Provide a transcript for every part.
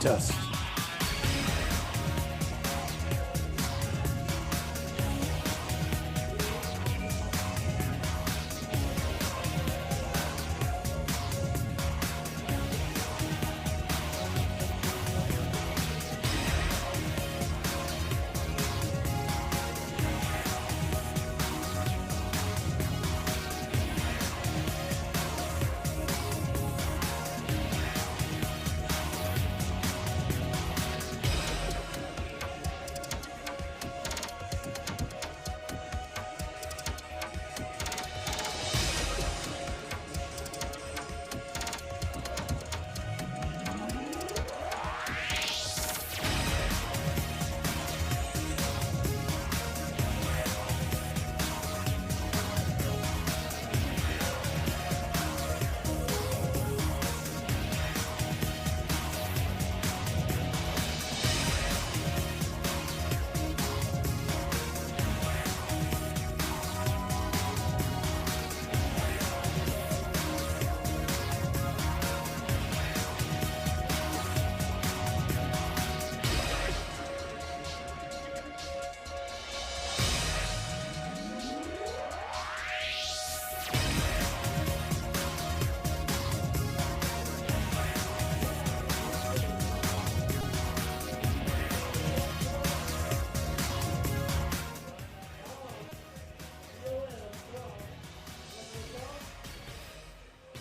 Test.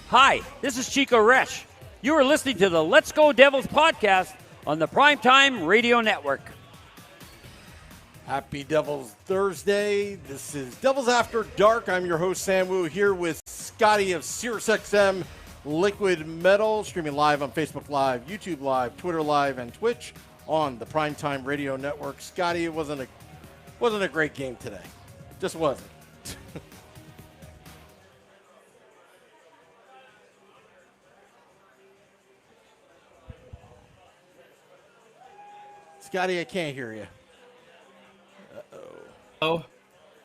Hi, this is Chico Resch. You are listening to the Let's Go Devils podcast on the Primetime Radio Network. Happy Devils Thursday. This is Devils After Dark. I'm your host, Sam Wu, here with Scotty of SiriusXM Liquid Metal, streaming live on Facebook Live, YouTube Live, Twitter Live, and Twitch on the Primetime Radio Network. Scotty, it wasn't a great game today. Just wasn't. Scotty, I can't hear you. Oh,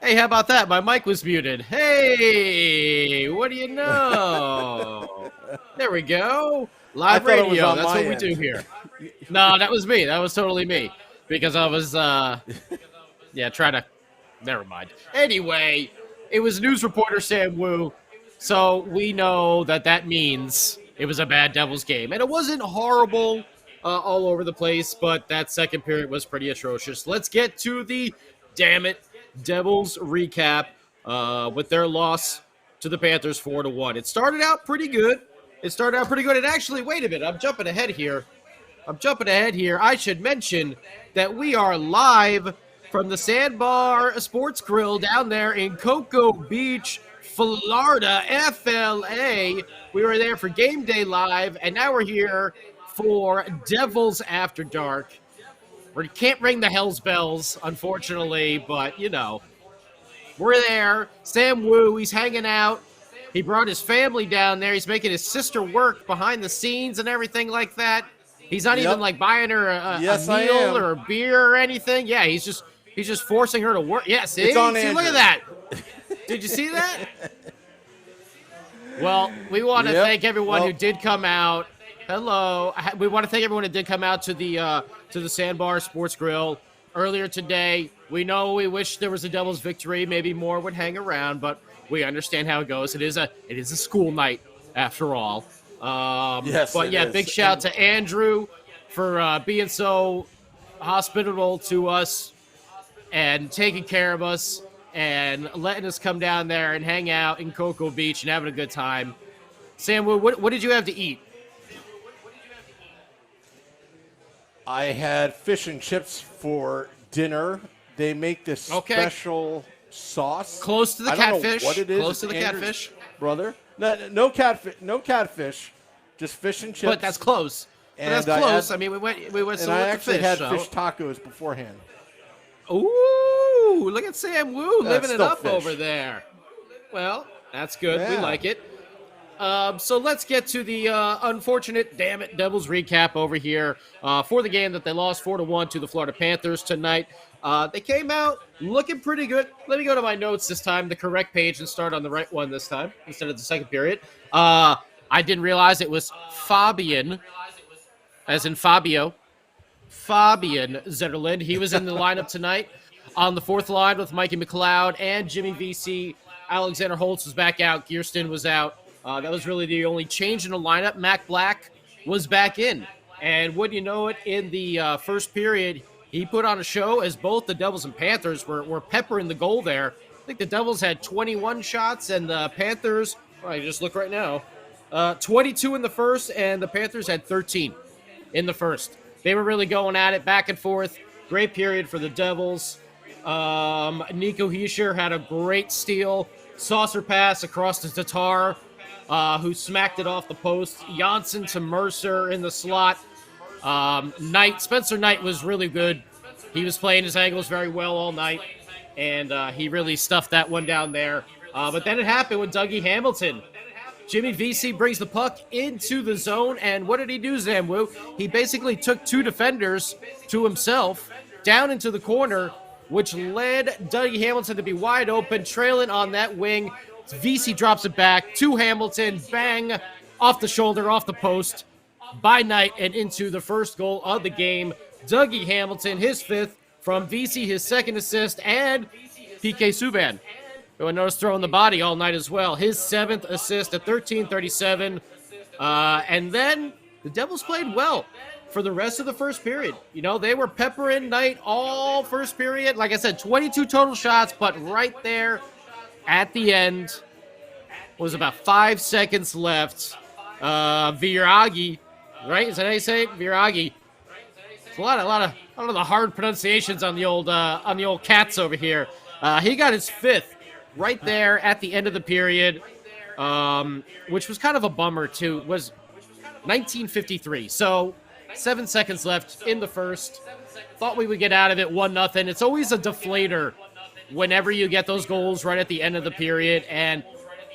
hey, how about that? My mic was muted. Hey, what do you know? There we go. Live radio. That's what we do here. No, that was me. That was totally me. Because I was, trying to, never mind. Anyway, it was news reporter Sam Wu. So we know that means it was a bad Devils game. And it wasn't horrible all over the place, but that second period was pretty atrocious. Let's get to the Devils recap with their loss to the Panthers 4-1. It started out pretty good. And actually, wait a minute. I'm jumping ahead here. I should mention that we are live from the Sandbar Sports Grill down there in Cocoa Beach, Florida, FLA. We were there for Game Day Live, and now we're here for Devils After Dark. We can't ring the Hell's Bells, unfortunately, but, we're there. Sam Wu, he's hanging out. He brought his family down there. He's making his sister work behind the scenes and everything like that. He's not even, buying her a meal or a beer or anything. Yeah, he's just forcing her to work. Yeah, see? It's on see, look at that. Did you see that? Well, we want to thank everyone who did come out. Hello. We want to thank everyone who did come out to the Sandbar Sports Grill earlier today. We know we wish there was a Devils victory. Maybe more would hang around, but we understand how it goes. It is a school night after all. Big shout to Andrew for being so hospitable to us and taking care of us and letting us come down there and hang out in Cocoa Beach and having a good time. Sam, what did you have to eat? I had fish and chips for dinner. They make this special sauce. Close to the catfish. I don't know what it is. Close to the catfish. Brother. No catfish. Just fish and chips. But that's close. And that's close. I mean, we went and I actually had fish tacos beforehand. Ooh, look at Sam Wu living it up fish over there. Well, that's good. Yeah. We like it. So let's get to the unfortunate, Devils recap over here for the game that they lost 4-1 to the Florida Panthers tonight. They came out looking pretty good. Let me go to my notes this time, the correct page, and start on the right one this time instead of the second period. I didn't realize it was Fabian as in Fabian Zetterlund. He was in the lineup tonight on the fourth line with Mikey McLeod and Jimmy VC. Alexander Holtz was back out. Gearston was out. That was really the only change in the lineup. Mac Black was back in. And wouldn't you know it, in the first period, he put on a show as both the Devils and Panthers were peppering the goal there. I think the Devils had 21 shots and the Panthers, I just look right now, 22 in the first, and the Panthers had 13 in the first. They were really going at it back and forth. Great period for the Devils. Nico Hischier had a great steal. Saucer pass across to Tatar, who smacked it off the post. Janssen to Mercer in the slot. Spencer Knight was really good. He was playing his angles very well all night, and he really stuffed that one down there. But then it happened with Dougie Hamilton. Jimmy VC brings the puck into the zone, and what did he do, Zamwu? He basically took two defenders to himself down into the corner, which led Dougie Hamilton to be wide open, trailing on that wing. VC drops it back to Hamilton, bang, off the shoulder, off the post, by Knight, and into the first goal of the game. Dougie Hamilton, his fifth, from VC, his second assist, and PK Subban, who I noticed throwing the body all night as well, his seventh assist at 13:37. And then the Devils played well for the rest of the first period. You know, they were peppering Knight all first period. Like I said, 22 total shots, but right there at the end was about 5 seconds left. Viragi, right? Is that how you say it? Viragi. It's a lot of the hard pronunciations on the old cats over here. He got his fifth right there at the end of the period, which was kind of a bummer too. It was 19:53, so 7 seconds left in the first. Thought we would get out of it 1-0. It's always a deflator whenever you get those goals right at the end of the period, and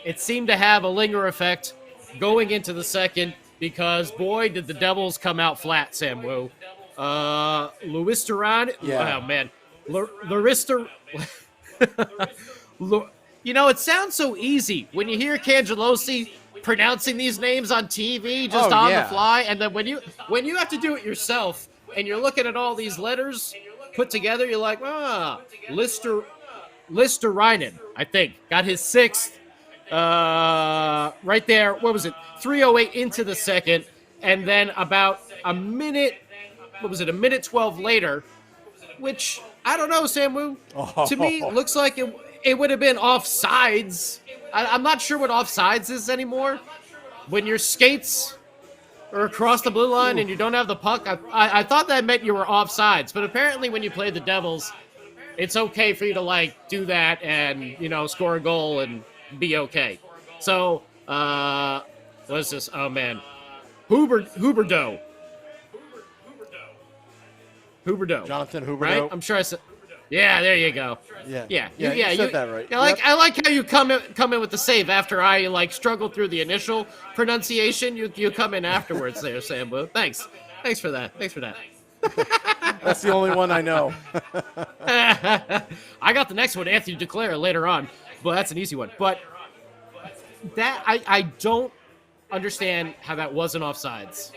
it seemed to have a linger effect going into the second, because boy did the Devils come out flat, Sam Wu. Luis Duran, yeah. Oh man, Larista. You know, it sounds so easy when you hear Cangelosi pronouncing these names on TV just on the fly, and then when you have to do it yourself and you're looking at all these letters put together, you're like, Listerainen, I think, got his sixth right there. What was it? 3:08 into the second, and then about a minute. What was it? A minute 12 later, which I don't know, Samu. To me, looks like it would have been offsides. I'm not sure what offsides is anymore. When your skates are across the blue line and you don't have the puck, I thought that meant you were offsides. But apparently when you play the Devils, it's okay for you to, like, do that and, you know, score a goal and be okay. So, what is this? Oh, man. Huberdeau. Jonathan Huberdeau. Right? I'm sure I said. Yeah, there you go. Yeah, you said that right. Yeah, I like how you come in with the save after I struggled through the initial pronunciation. You come in afterwards there, Sambo. Thanks for that. That's the only one I know. I got the next one, Anthony Duclair, later on, but that's an easy one. But that I don't understand how that wasn't offsides.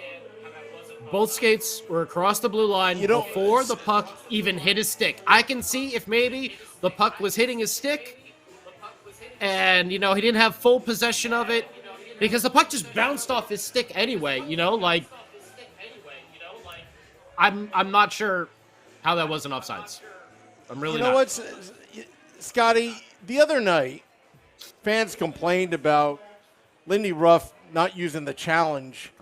Both skates were across the blue line before the puck even hit his stick. I can see if maybe the puck was hitting his stick and, he didn't have full possession of it because the puck just bounced off his stick anyway, I'm not sure how that wasn't offsides. I'm really not. You know what, Scotty? The other night, fans complained about Lindy Ruff not using the challenge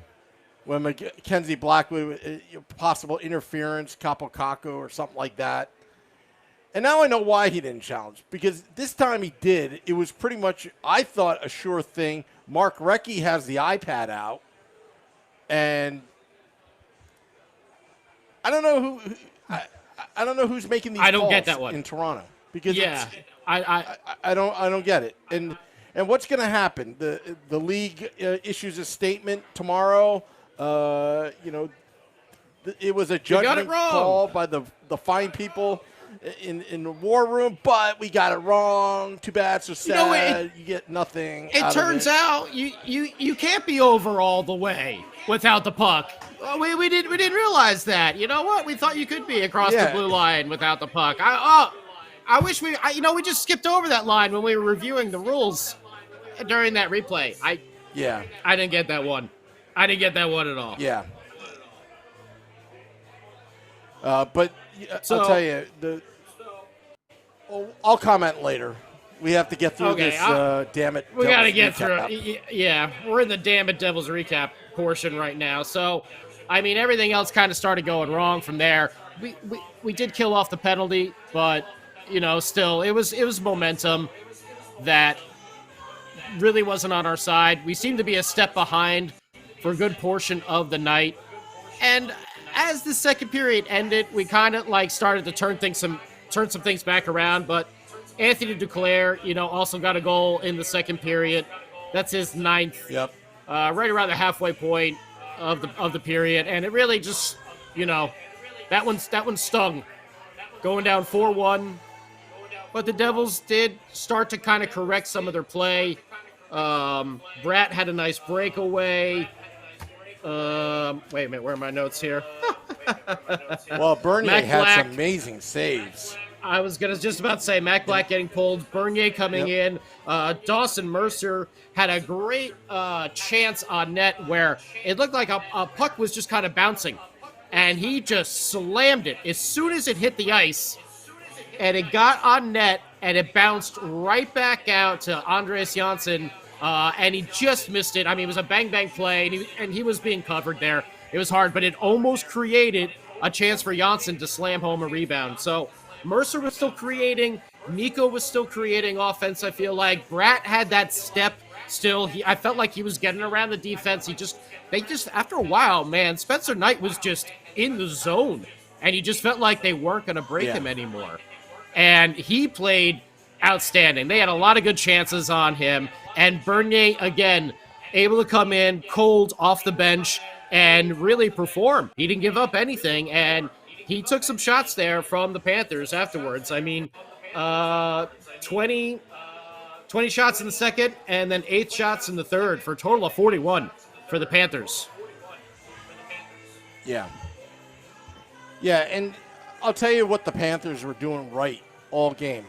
when Mackenzie Blackwood, possible interference, Kapokako or something like that. And now I know why he didn't challenge. Because this time he did. It was pretty much, I thought, a sure thing. Mark Recchi has the iPad out. And I don't know I don't know who's making these calls. I don't get that one in Toronto. Because I don't get it. And what's going to happen? The league issues a statement tomorrow. It was a judgment call by the fine people in the war room, but we got it wrong. Too bad, so sad. You get nothing. It turns out you can't be over all the way without the puck. We didn't realize that. You know what? We thought you could be across the blue line without the puck. I wish we just skipped over that line when we were reviewing the rules during that replay. I didn't get that one. I didn't get that one at all. Yeah. But I'll tell you, I'll comment later. We have to get through this. Damn it! We got to get through. Yeah, we're in the damn it Devils recap portion right now. So, I mean, everything else kind of started going wrong from there. We did kill off the penalty, but still, it was momentum that really wasn't on our side. We seemed to be a step behind for a good portion of the night, and as the second period ended, we kind of started to turn some things back around. But Anthony Duclair, also got a goal in the second period. That's his 9th. Yep. Right around the halfway point of the period, and it really just, that one stung, going down 4-1. But the Devils did start to kind of correct some of their play. Bratt had a nice breakaway. Wait a minute, where are my notes here? Well, Bernier had some amazing saves. I was just about to say Mac Black getting pulled, Bernier coming in. Dawson Mercer had a great chance on net where it looked like a puck was just kind of bouncing, and he just slammed it as soon as it hit the ice, and it got on net, and it bounced right back out to Andreas Janssen, and he just missed it. I mean, it was a bang-bang play, and he was being covered there. It was hard, but it almost created a chance for Janssen to slam home a rebound. So Mercer was still creating. Nico was still creating offense, I feel like. Bratt had that step still. I felt like he was getting around the defense. They just, after a while, man, Spencer Knight was just in the zone, and you just felt like they weren't going to break him anymore. And he played outstanding. They had a lot of good chances on him, and Bernier, again, able to come in cold off the bench and really perform. He didn't give up anything, and he took some shots there from the Panthers afterwards. I mean, 20 shots in the second, and then 8 shots in the third, for a total of 41 for the Panthers. Yeah. Yeah, and I'll tell you what the Panthers were doing right all game.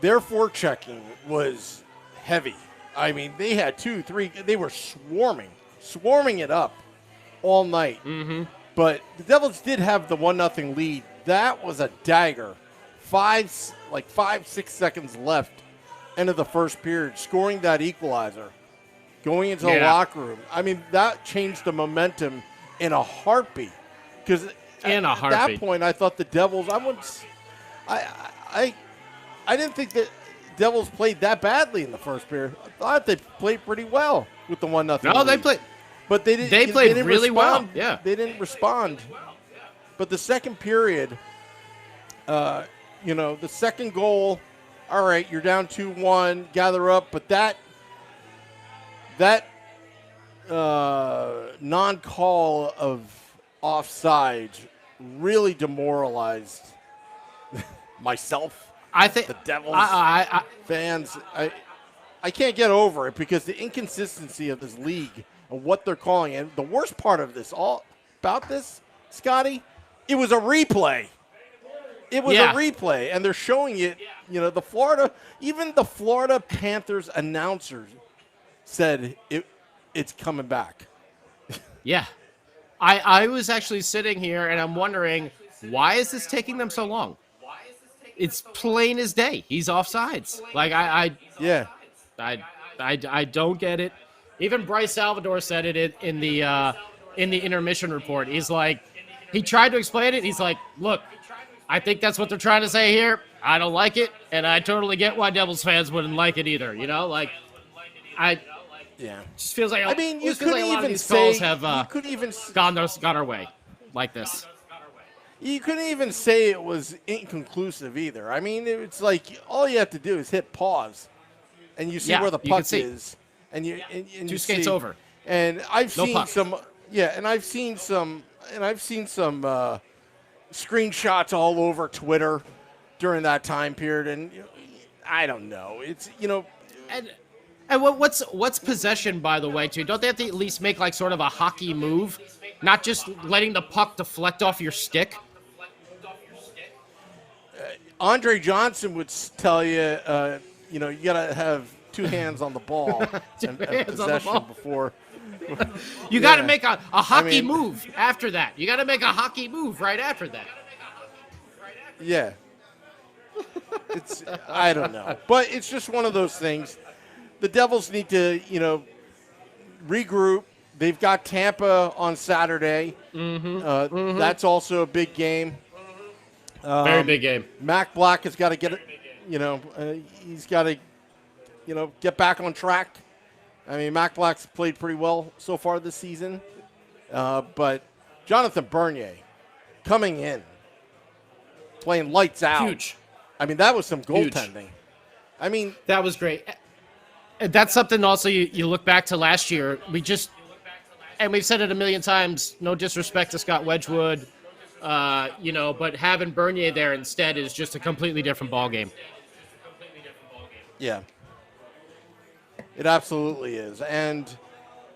Their forechecking was heavy. I mean, they had 2, 3. They were swarming it up all night. Mm-hmm. But the Devils did have the 1-0 lead. That was a dagger. 5-6 seconds left, end of the first period, scoring that equalizer, going into the locker room. I mean, that changed the momentum in a heartbeat. Because at that point, I thought the Devils. I didn't think the Devils played that badly in the first period. I thought they played pretty well with the 1-0. No, they played. But they didn't. They played really respond. well. Yeah, they didn't respond. But the second period, the second goal. All right, you're down 2-1. Gather up. But that non-call of offsides really demoralized myself. I think the Devils fans. I can't get over it because the inconsistency of this league and what they're calling. And the worst part of this, all about this, Scotty, it was a replay. It was a replay, and they're showing it. The Florida Panthers announcers said it's coming back. Yeah. I was actually sitting here, and I'm wondering, why is this taking them so long? It's plain as day. He's offsides. Like, I don't get it. Even Bryce Salvador said it in the intermission report. He's like, he tried to explain it. He's like, look, I think that's what they're trying to say here. I don't like it, and I totally get why Devils fans wouldn't like it either. Just feels like you couldn't even say have gone our way like this. You couldn't even say it was inconclusive either. I mean, it's like all you have to do is hit pause, and you see where the puck is, and you two skates over. And I've seen some screenshots all over Twitter during that time period, and I don't know. It's And what's possession, by the way, too? Don't they have to at least make like sort of a hockey move, not just letting the puck deflect off your stick? Andre Johnson would tell you, you gotta have two hands on the ball and possession before. You got to make a hockey move after that. You got to make a hockey move right after that. Yeah. I don't know. But it's just one of those things. The Devils need to, regroup. They've got Tampa on Saturday. That's also a big game. Very big game. Mac Black has got to get it, he's got to, get back on track. I mean, Mac Black's played pretty well so far this season. But Jonathan Bernier coming in, playing lights out. Huge. I mean, that was some goaltending. I mean, that was great. And that's something also you look back to last year. And we've said it a million times, no disrespect to Scott Wedgwood, but having Bernier there instead is just a completely different ballgame. Yeah. It absolutely is. And,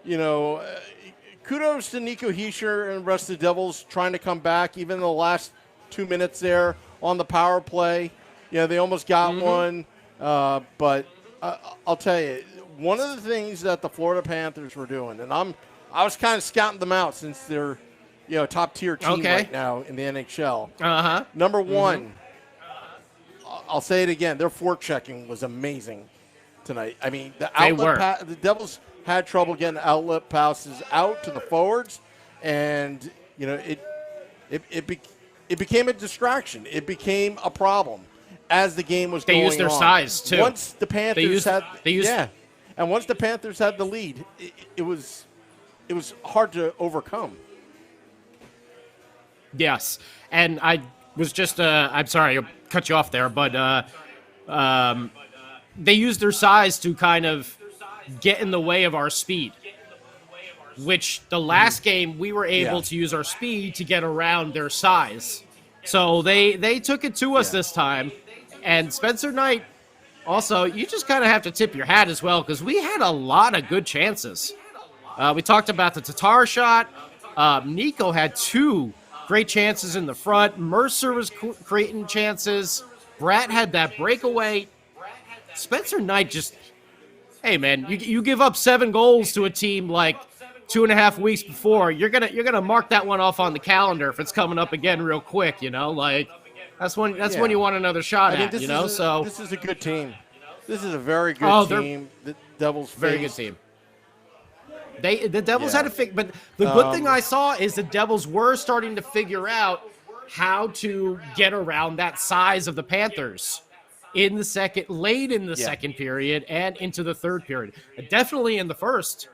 kudos to Nico Hischier and the rest of the Devils trying to come back, even in the last 2 minutes there on the power play. They almost got one. But I'll tell you, one of the things that the Florida Panthers were doing, and I was kind of scouting them out since they're, top-tier team right now in the NHL. Number one, I'll say it again, their forechecking was amazing tonight. I mean, the Devils had trouble getting outlet passes out to the forwards, and it became a distraction. It became a problem as the game was going on. They used their size too. Once the Panthers and once the Panthers had the lead, it was hard to overcome. Yes, and I was just I'm sorry, I'll cut you off there, but they used their size to kind of get in the way of our speed, which the last game we were able to use our speed to get around their size. So they took it to us this time. And Spencer Knight, also, you just kind of have to tip your hat as well because we had a lot of good chances. We talked about the Tatar shot. Nico had 2 great chances in the front. Mercer was creating chances. Bratt had that breakaway. Spencer Knight just, hey man, you give up 7 goals to a team like 2.5 weeks before, you're gonna mark that one off on the calendar if it's coming up again real quick. That's when you want another shot at. So this is a good team. This is a very good team. The Devils, very good team. The Devils had to figure, but the good thing I saw is the Devils were starting to figure out how to get around that size of the Panthers late in the second period and into the third period. Definitely in the first.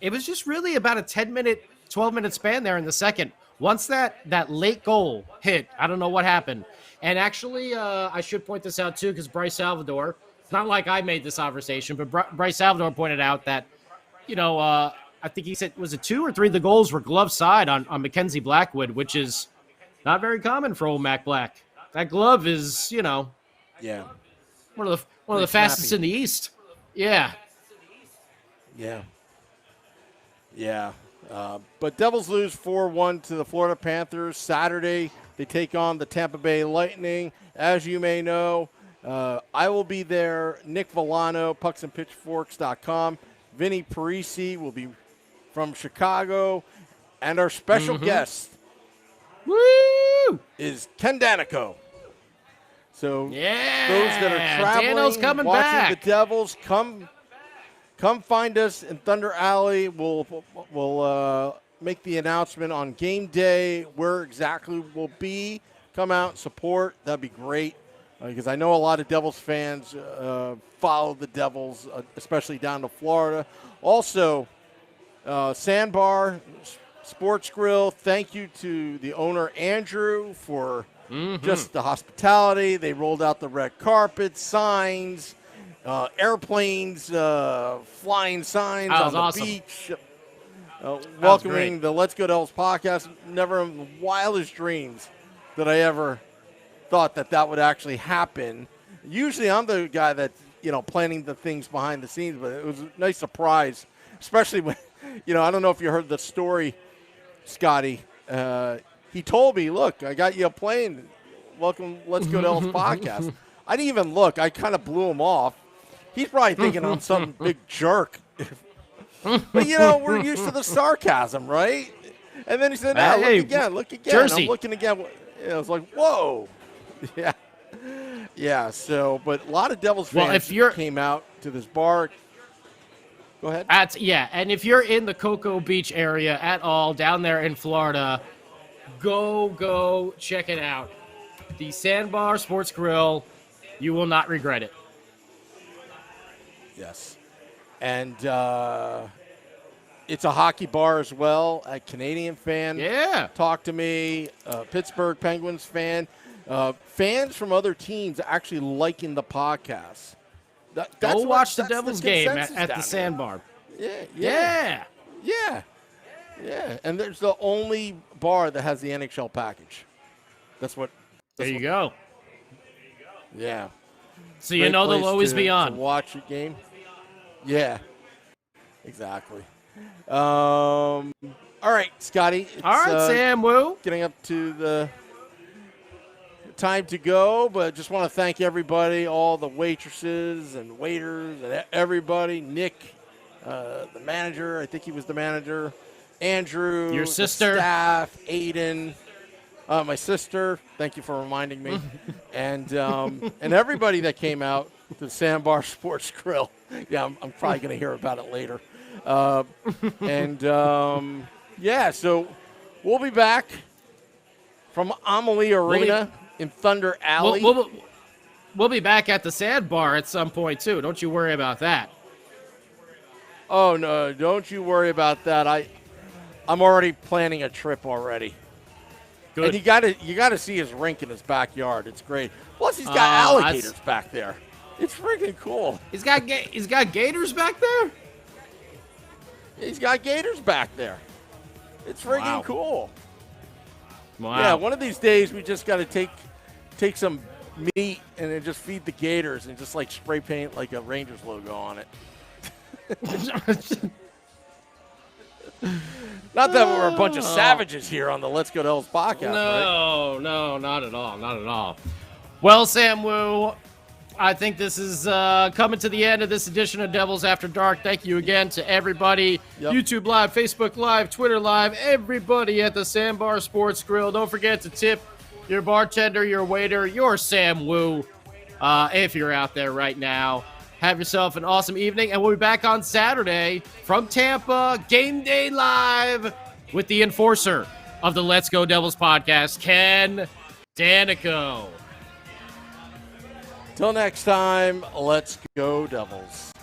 It was just really about a 10-minute, 12-minute span there in the second. Once that late goal hit, I don't know what happened. And actually, I should point this out too, because Bryce Salvador, it's not like I made this conversation, but Bryce Salvador pointed out that, I think he said, was it 2 or 3 of the goals were glove side on Mackenzie Blackwood, which is not very common for old Mac Black. That glove is, one of the fastest in the East. Yeah. But Devils lose 4-1 to the Florida Panthers. Saturday, they take on the Tampa Bay Lightning. As you may know, I will be there. Nick Villano, pucksandpitchforks.com. Vinny Parisi will be from Chicago. And our special guest is Ken Danico. So those that are traveling, watching the Devils, come find us in Thunder Alley. We'll make the announcement on game day where exactly we'll be. Come out and support. That'd be great because I know a lot of Devils fans follow the Devils, especially down to Florida. Also, Sandbar Sports Grill, thank you to the owner, Andrew, for just the hospitality. They rolled out the red carpet, signs, airplanes, flying signs on the beach. welcoming the Let's Go Devils podcast. Never in the wildest dreams that I ever thought that would actually happen. Usually I'm the guy that's, planning the things behind the scenes, but it was a nice surprise, especially when, I don't know if you heard the story, Scotty. He told me, look, I got you a plane. Welcome, Let's Go Devils podcast. I didn't even look. I kind of blew him off. He's probably thinking I'm some big jerk. But, we're used to the sarcasm, right? And then he said, look again. Jersey. I'm looking again. I was like, whoa. Yeah. Yeah, so, but a lot of Devils fans came out to this bar. Go ahead. And if you're in the Cocoa Beach area at all, down there in Florida, go check it out. The Sandbar Sports Grill. You will not regret it. Yes. And it's a hockey bar as well. A Canadian fan talked to me, Pittsburgh Penguins fan. Fans from other teams actually liking the podcast. Go watch the Devils game at the Sandbar. Yeah. And there's the only bar that has the NHL package. There you go. Yeah. So they'll always be on. To watch a game. Yeah. Exactly. All right, Scotty. All right, Sam Woo. Getting up to the time to go, but just want to thank everybody, all the waitresses and waiters and everybody. Nick, the manager, I think he was the manager. Andrew, your sister, the staff, Aiden, my sister. Thank you for reminding me, and everybody that came out to the Sandbar Sports Grill. Yeah, I'm probably going to hear about it later. So we'll be back from Amalie Arena in Thunder Alley. We'll be back at the Sandbar at some point too. Don't you worry about that. Oh no, don't you worry about that. I'm already planning a trip already. Good. And you gotta see his rink in his backyard. It's great. Plus he's got alligators back there. It's freaking cool. He's got gators back there? He's got gators back there. It's freaking cool. Wow. Yeah, one of these days we just got to take some meat and then just feed the gators and just like spray paint like a Rangers logo on it. Not that we're a bunch of savages here on the Let's Go Devils podcast, right? No, not at all. Not at all. Well, Sam Woo, I think this is coming to the end of this edition of Devils After Dark. Thank you again to everybody. Yep. YouTube Live, Facebook Live, Twitter Live, everybody at the Sandbar Sports Grill. Don't forget to tip your bartender, your waiter, your Sam Woo, if you're out there right now. Have yourself an awesome evening, and we'll be back on Saturday from Tampa, Game Day Live, with the enforcer of the Let's Go Devils podcast, Ken Danico. Till next time, let's go Devils.